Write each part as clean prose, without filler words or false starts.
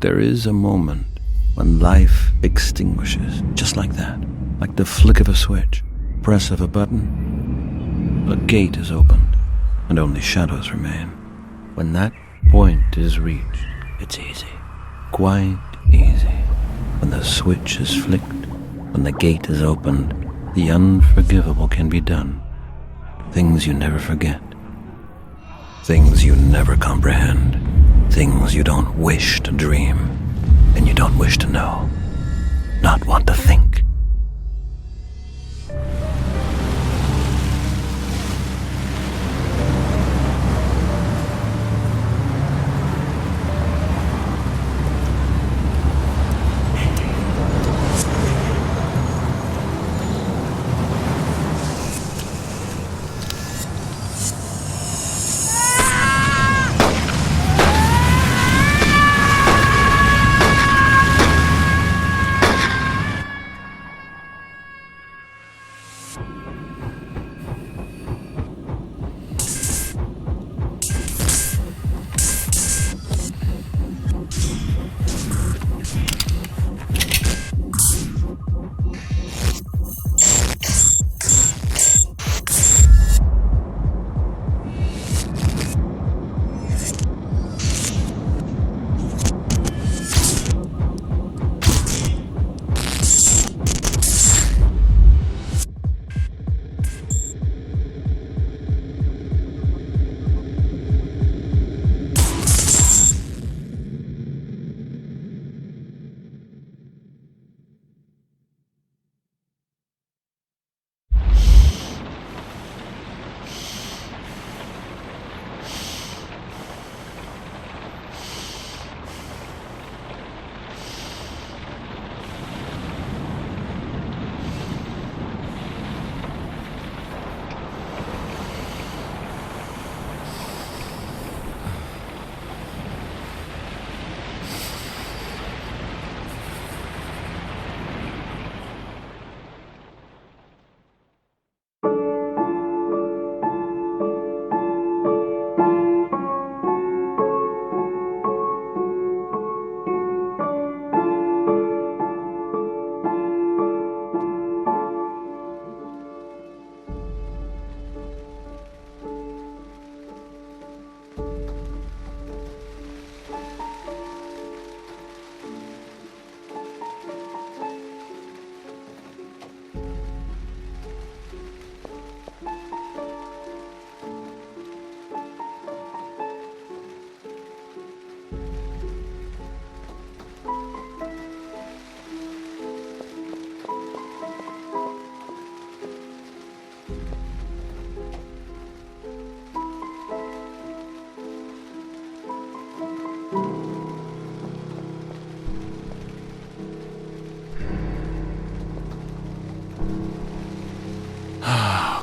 there is a moment when life extinguishes, just like that, like the flick of a switch, press of a button, a gate is opened, and only shadows remain. When that point is reached, it's easy, quite easy. When the switch is flicked, when the gate is opened, the unforgivable can be done. Things you never forget, things you never comprehend, things you don't wish to dream, and you don't wish to know, not want to think.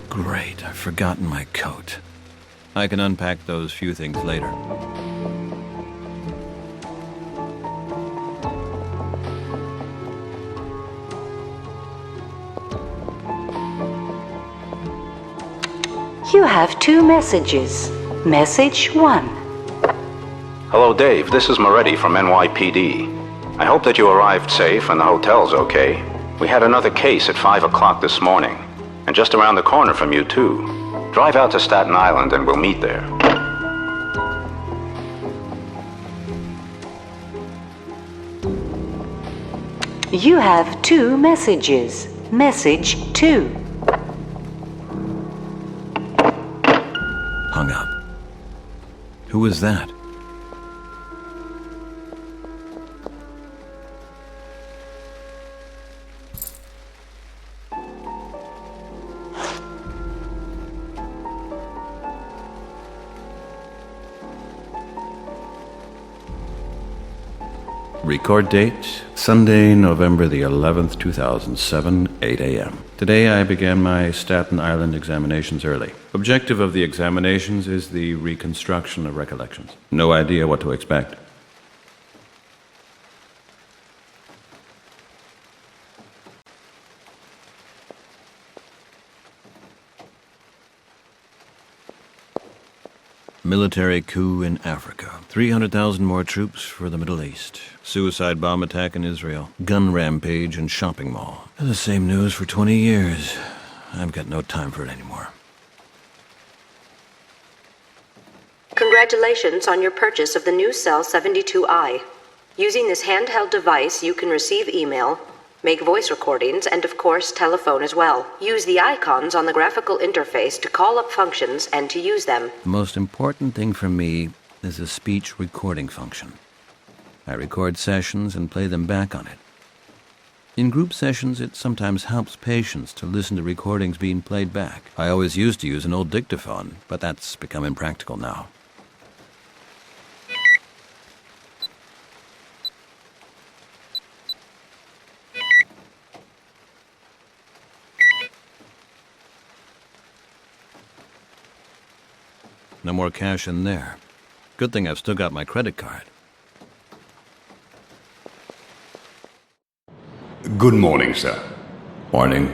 Great, I've forgotten my coat. I can unpack those few things later. You have 2 messages. Message 1. Hello, Dave. This is Moretti from NYPD. I hope that you arrived safe and the hotel's okay. We had another case at 5 o'clock this morning. And just around the corner from you, too. Drive out to Staten Island and we'll meet there. You have 2 messages. Message 2. Hung up. Who was that? Record date, Sunday, November the 11th, 2007, 8 a.m. Today I began my Staten Island examinations early. Objective of the examinations is the reconstruction of recollections. No idea what to expect. Military coup in Africa. 300,000 more troops for the Middle East. Suicide bomb attack in Israel. Gun rampage in shopping mall. The same news for 20 years. I've got no time for it anymore. Congratulations on your purchase of the new Cell 72i. Using this handheld device, you can receive email, make voice recordings, and of course, telephone as well. Use the icons on the graphical interface to call up functions and to use them. The most important thing for me is the speech recording function. I record sessions and play them back on it. In group sessions, it sometimes helps patients to listen to recordings being played back. I always used to use an old dictaphone, but that's become impractical now. No more cash in there. Good thing I've still got my credit card. Good morning, sir. Morning.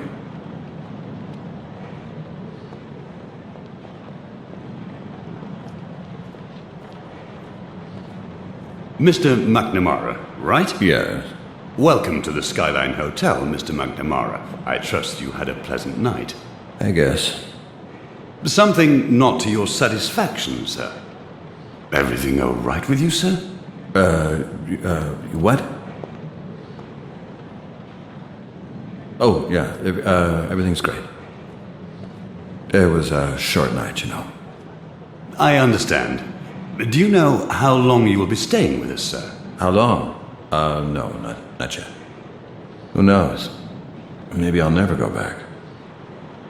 Mr. McNamara, right? Yes. Welcome to the Skyline Hotel, Mr. McNamara. I trust you had a pleasant night. I guess. Something not to your satisfaction, sir. Everything all right with you, sir? What? Oh, yeah, everything's great. It was a short night, you know. I understand. Do you know how long you will be staying with us, sir? How long? No, not yet. Who knows? Maybe I'll never go back.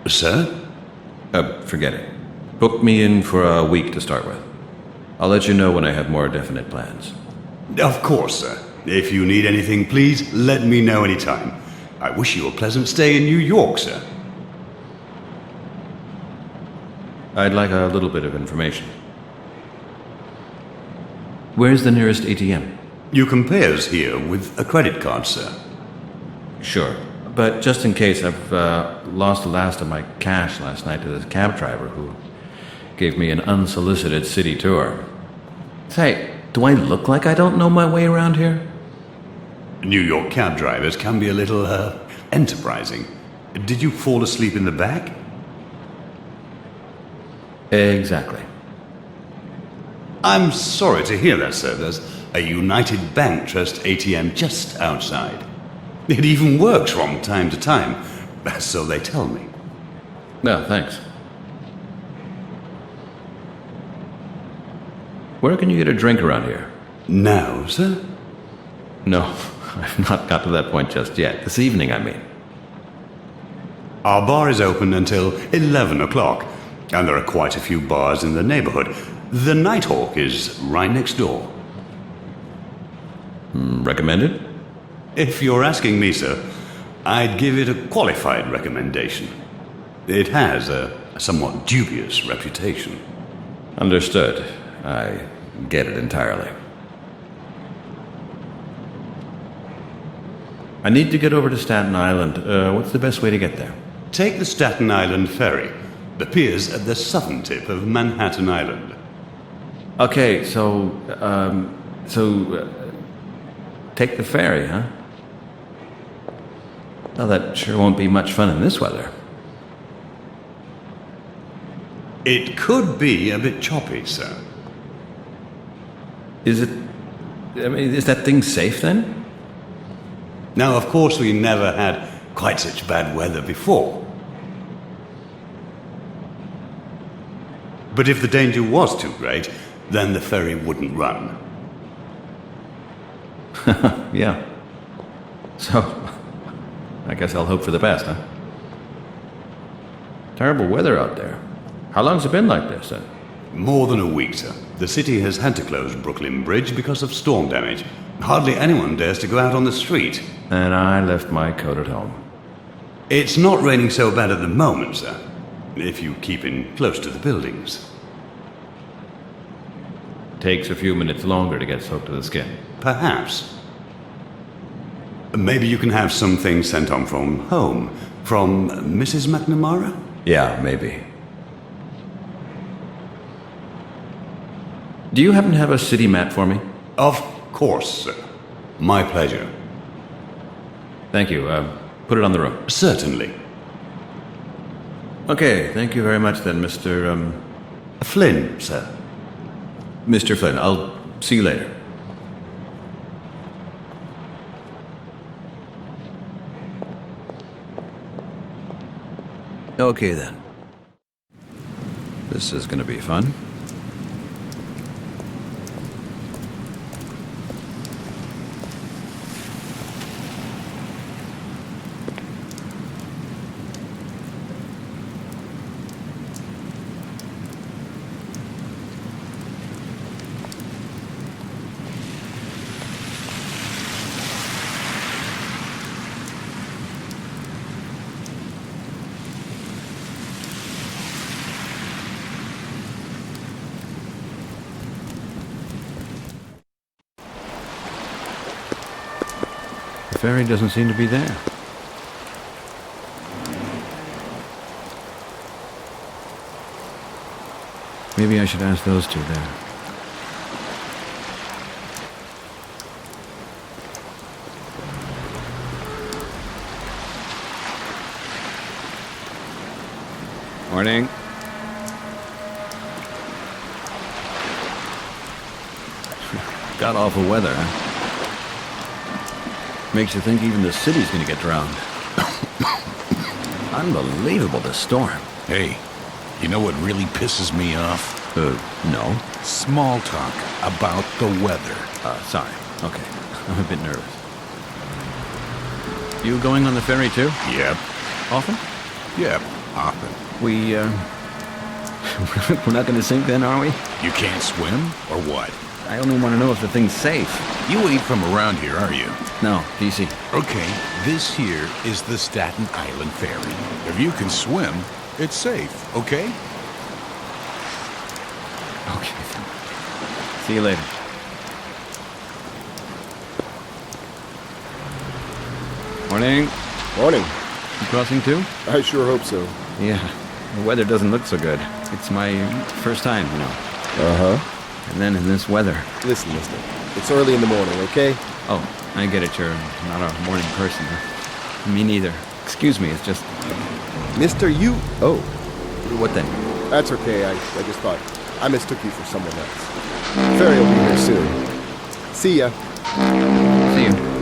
Sir? Forget it. Book me in for a week to start with. I'll let you know when I have more definite plans. Of course, sir. If you need anything, please let me know anytime. I wish you a pleasant stay in New York, sir. I'd like a little bit of information. Where's the nearest ATM? You can pay us here with a credit card, sir. Sure. But just in case, I've lost the last of my cash last night to this cab driver who gave me an unsolicited city tour. Say, do I look like I don't know my way around here? New York cab drivers can be a little, enterprising. Did you fall asleep in the back? Exactly. I'm sorry to hear that, sir. There's a United Bank Trust ATM just outside. It even works from time to time, so they tell me. No, thanks. Where can you get a drink around here? Now, sir? No, I've not got to that point just yet. This evening, I mean. Our bar is open until 11 o'clock, and there are quite a few bars in the neighborhood. The Nighthawk is right next door. Recommended? If you're asking me, sir, I'd give it a qualified recommendation. It has a somewhat dubious reputation. Understood. I get it entirely. I need to get over to Staten Island. What's the best way to get there? Take the Staten Island ferry. The pier's at the southern tip of Manhattan Island. Okay, so take the ferry, huh? Well, that sure won't be much fun in this weather. It could be a bit choppy, sir. Is it... I mean, is that thing safe, then? Now, of course, we never had quite such bad weather before. But if the danger was too great, then the ferry wouldn't run. Yeah. So, I guess I'll hope for the best, huh? Terrible weather out there. How long's it been like this, then? More than a week, sir. The city has had to close Brooklyn Bridge because of storm damage. Hardly anyone dares to go out on the street. And I left my coat at home. It's not raining so bad at the moment, sir, if you keep in close to the buildings. Takes a few minutes longer to get soaked to the skin. Perhaps. Maybe you can have something sent on from home. From Mrs. McNamara? Yeah, maybe. Do you happen to have a city map for me? Of course, sir. My pleasure. Thank you. Put it on the room. Certainly. Okay, thank you very much then, Mr. Flynn, sir. Mr. Flynn. I'll see you later. Okay then. This is gonna be fun. The ferry doesn't seem to be there. Maybe I should ask those two there. Morning. God awful weather, huh? Makes you think even the city's gonna get drowned. Unbelievable, this storm. Hey, you know what really pisses me off? No. Small talk about the weather. Sorry. Okay. I'm a bit nervous. You going on the ferry too? Yep. Often? Yep. Often. We're not gonna sink then, are we? You can't swim, or what? I only want to know if the thing's safe. You ain't from around here, are you? No, DC. Okay, this here is the Staten Island Ferry. If you can swim, it's safe, okay? Okay. See you later. Morning. Morning. You crossing too? I sure hope so. Yeah. The weather doesn't look so good. It's my first time, you know. Uh-huh. And then in this weather. Listen, mister. It's early in the morning, okay? Oh, I get it. You're not a morning person. Me neither. Excuse me, it's just... Mister, you... Oh, What then? that's okay. I just thought I mistook you for someone else. Ferry will be here soon. See ya. See you.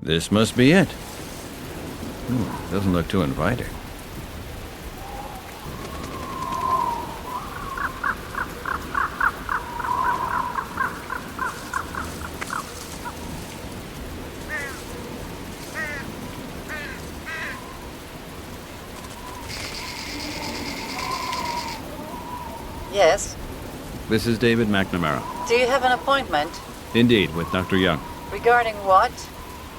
This must be it. Doesn't look too inviting. Yes. This is David McNamara. Do you have an appointment? Indeed, with Dr. Young. Regarding what?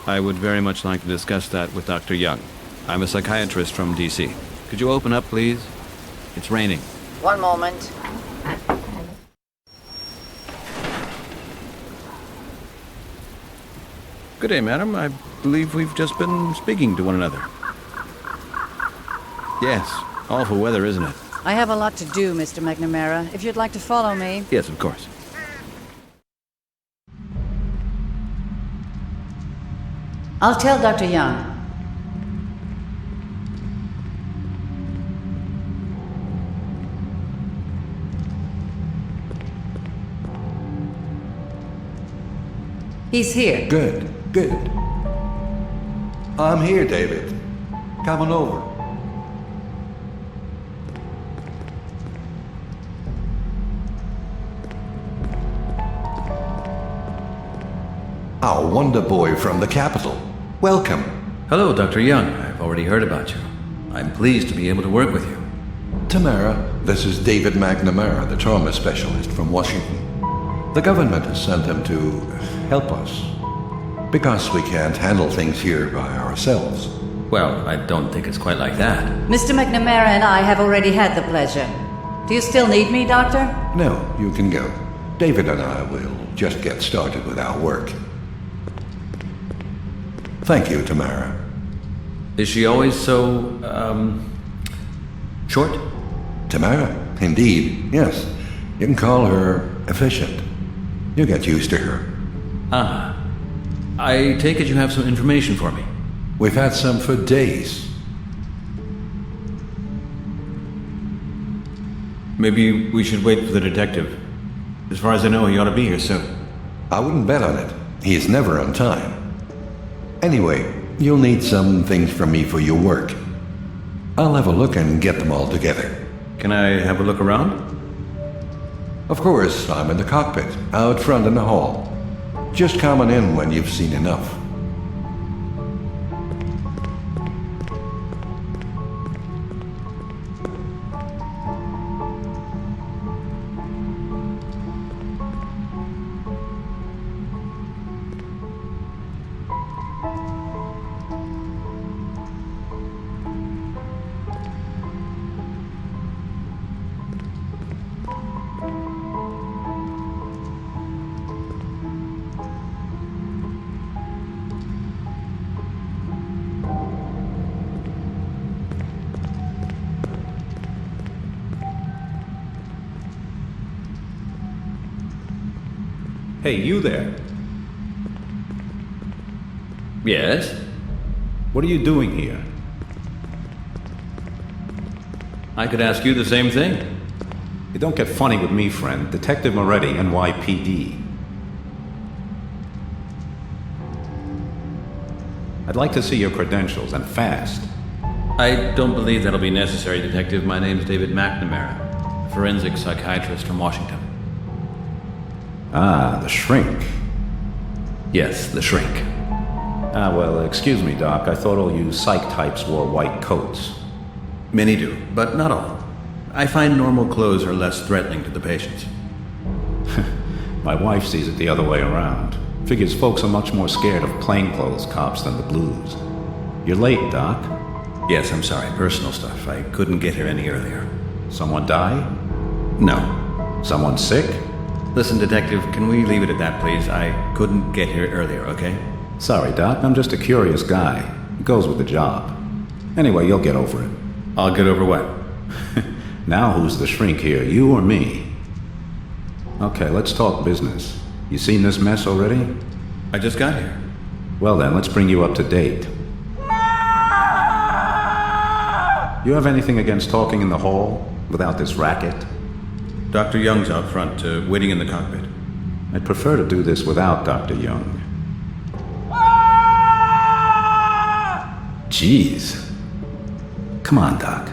I would very much like to discuss that with Dr. Young. I'm a psychiatrist from DC. Could you open up, please? It's raining. One moment. Good day, madam. I believe we've just been speaking to one another. Yes. Awful weather, isn't it? I have a lot to do, Mr. McNamara. If you'd like to follow me. Yes, of course. I'll tell Dr. Young. He's here. Good, good. I'm here, David. Come on over. Our Wonder Boy from the capital. Welcome. Hello, Dr. Young. I've already heard about you. I'm pleased to be able to work with you. Tamara, this is David McNamara, the trauma specialist from Washington. The government has sent him to help us, because we can't handle things here by ourselves. Well, I don't think it's quite like that. Mr. McNamara and I have already had the pleasure. Do you still need me, Doctor? No, you can go. David and I will just get started with our work. Thank you, Tamara. Is she always so, short? Tamara, indeed, yes. You can call her efficient. You'll get used to her. Ah. I take it you have some information for me. We've had some for days. Maybe we should wait for the detective. As far as I know, he ought to be here soon. I wouldn't bet on it. He's never on time. Anyway, you'll need some things from me for your work. I'll have a look and get them all together. Can I have a look around? Of course, I'm in the cockpit, out front in the hall. Just come on in when you've seen enough. Hey, you there. Yes? What are you doing here? I could ask you the same thing. You don't get funny with me, friend. Detective Moretti, NYPD. I'd like to see your credentials, and fast. I don't believe that'll be necessary, Detective. My name's David McNamara, forensic psychiatrist from Washington. Ah, the shrink. Yes, the shrink. Ah, well, excuse me, Doc. I thought all you psych types wore white coats. Many do, but not all. I find normal clothes are less threatening to the patients. My wife sees it the other way around. Figures folks are much more scared of plainclothes cops than the blues. You're late, Doc. Yes, I'm sorry. Personal stuff. I couldn't get here any earlier. Someone die? No. Someone sick? Listen, Detective, can we leave it at that, please? I couldn't get here earlier, okay? Sorry, Doc. I'm just a curious guy. It goes with the job. Anyway, you'll get over it. I'll get over what? Now who's the shrink here, you or me? Okay, let's talk business. You seen this mess already? I just got here. Well then, let's bring you up to date. You have anything against talking in the hall without this racket? Dr. Young's out front, waiting in the cockpit. I'd prefer to do this without Dr. Young. Jeez. Come on, Doc.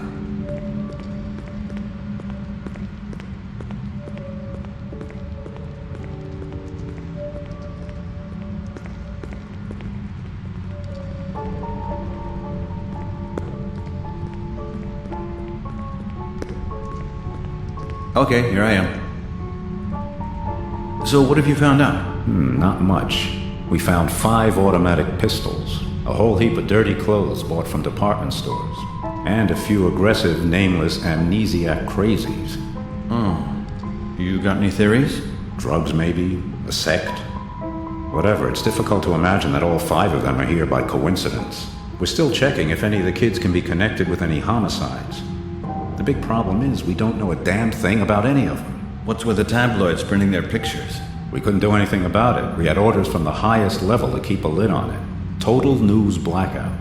Okay, here I am. So what have you found out? Not much. We found 5 automatic pistols, a whole heap of dirty clothes bought from department stores, and a few aggressive, nameless amnesiac crazies. Oh. You got any theories? Drugs, maybe? A sect? Whatever, it's difficult to imagine that all 5 of them are here by coincidence. We're still checking if any of the kids can be connected with any homicides. The big problem is we don't know a damn thing about any of them. What's with the tabloids printing their pictures? We couldn't do anything about it. We had orders from the highest level to keep a lid on it. Total news blackout.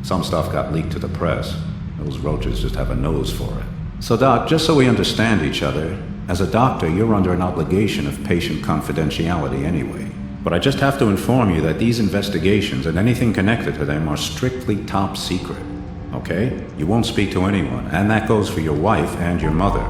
Some stuff got leaked to the press. Those roaches just have a nose for it. So, Doc, just so we understand each other, as a doctor, you're under an obligation of patient confidentiality anyway. But I just have to inform you that these investigations and anything connected to them are strictly top secret. Okay? You won't speak to anyone, and that goes for your wife and your mother.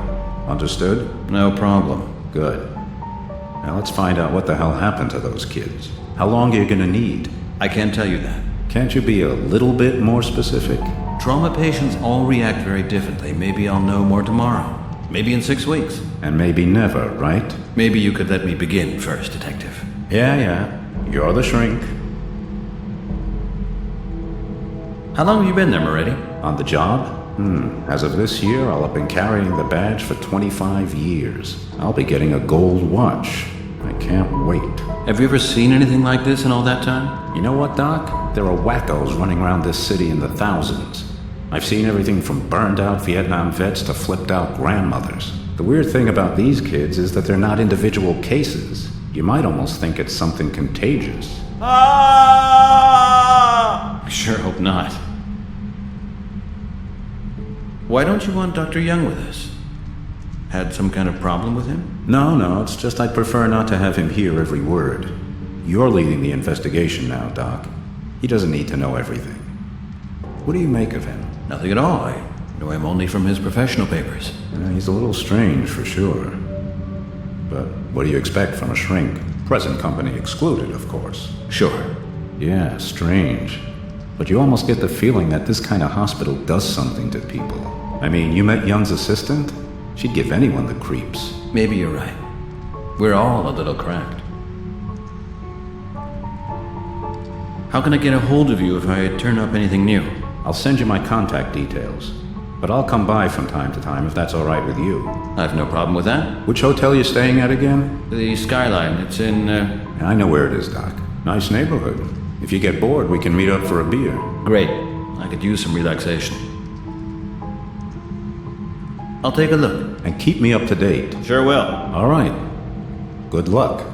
Understood? No problem. Good. Now let's find out what the hell happened to those kids. How long are you gonna need? I can't tell you that. Can't you be a little bit more specific? Trauma patients all react very differently. Maybe I'll know more tomorrow. Maybe in 6 weeks. And maybe never, right? Maybe you could let me begin first, Detective. Yeah. You're the shrink. How long have you been there, Moretti? On the job? As of this year, I'll have been carrying the badge for 25 years. I'll be getting a gold watch. I can't wait. Have you ever seen anything like this in all that time? You know what, Doc? There are wackos running around this city in the thousands. I've seen everything from burned-out Vietnam vets to flipped-out grandmothers. The weird thing about these kids is that they're not individual cases. You might almost think it's something contagious. I sure hope not. Why don't you want Dr. Young with us? Had some kind of problem with him? No, it's just I'd prefer not to have him hear every word. You're leading the investigation now, Doc. He doesn't need to know everything. What do you make of him? Nothing at all. I know him only from his professional papers. He's a little strange, for sure. But what do you expect from a shrink? Present company excluded, of course. Sure. Yeah, strange. But you almost get the feeling that this kind of hospital does something to people. I mean, you met Young's assistant? She'd give anyone the creeps. Maybe you're right. We're all a little cracked. How can I get a hold of you if I turn up anything new? I'll send you my contact details. But I'll come by from time to time if that's all right with you. I have no problem with that. Which hotel you staying at again? The Skyline. It's in, I know where it is, Doc. Nice neighborhood. If you get bored, we can meet up for a beer. Great. I could use some relaxation. I'll take a look. And keep me up to date. Sure will. All right. Good luck.